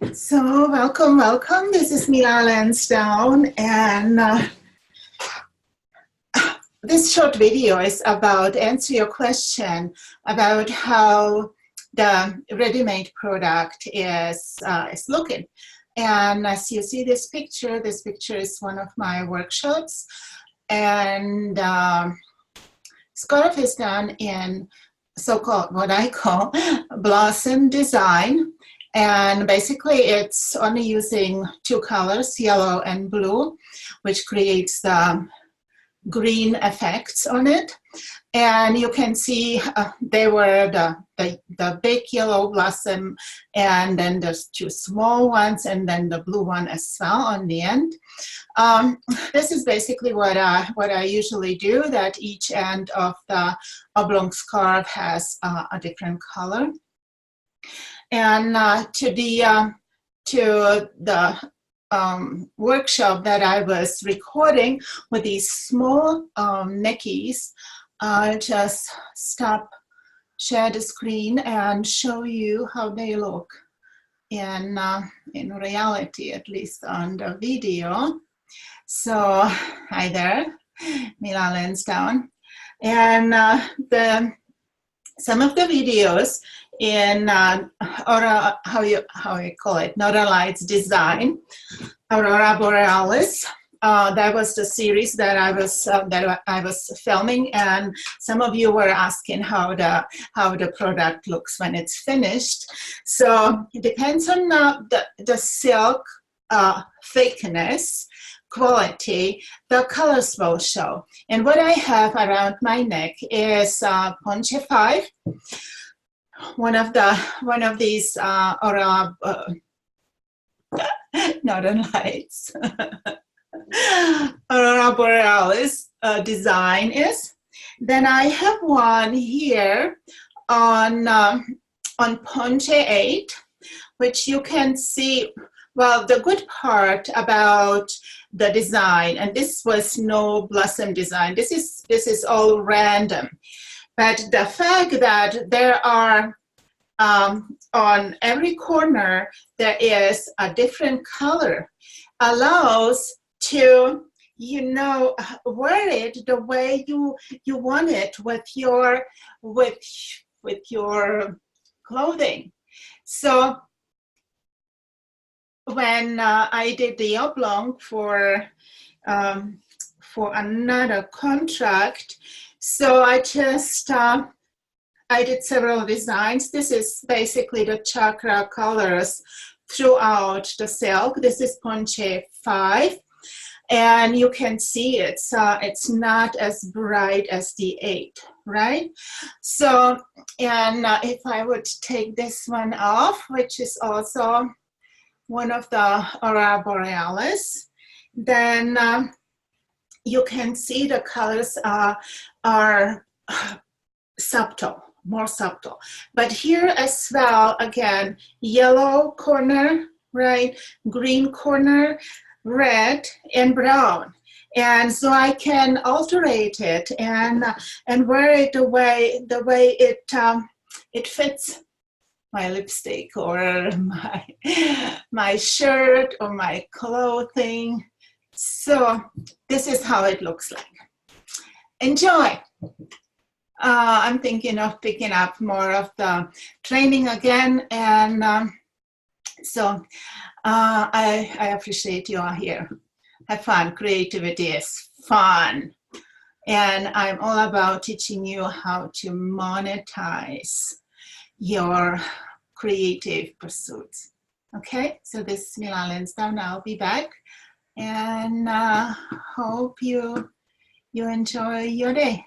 So welcome. This is Mila Lansdowne, and this short video is about answer your question about how the ready-made product is looking. And as you see this picture is one of my workshops, and scarf is done in so-called what I call blossom design. And basically it's only using two colors, yellow and blue, which creates the green effects on it. And you can see they were the big yellow blossom, and then there's two small ones, and then the blue one as well on the end. This is basically what I usually do, that each end of the oblong scarf has a different color. And to the workshop that I was recording with these small neckies, I'll just share the screen and show you how they look in reality, at least on the video. So hi there, Mila Lansdowne, and some of the videos in Aurora, how you call it, Northern Lights Design, Aurora Borealis. That was the series that I was filming, and some of you were asking how the product looks when it's finished. So it depends on the silk thickness, quality, the colors will show. And what I have around my neck is Ponche 5. One of these Aurora Northern Lights Aurora Borealis design is. Then I have one here on Ponche 8, which you can see. Well, the good part about the design, and this was no blossom design, this is all random. But the fact that there are, on every corner, there is a different color, allows to, wear it the way you want it with your clothing. So when I did the oblong for another contract, so I just I did several designs. This is basically the chakra colors throughout the silk. This is Ponche 5, and you can see it's not as bright as the 8, right? So, and if I would take this one off, which is also one of the Aurora Borealis, then you can see the colors are subtle, more subtle. But here as well, again, yellow corner, right? Green corner, red, and brown. And so I can alterate it and wear it the way it fits my lipstick or my shirt or my clothing. So this is how it looks like. Enjoy. I'm thinking of picking up more of the training again, and so I appreciate you all here. Have fun. Creativity is fun. And I'm all about teaching you how to monetize your creative pursuits. Okay, so this is Mila Lansdowne. I'll be back, and hope you enjoy your day.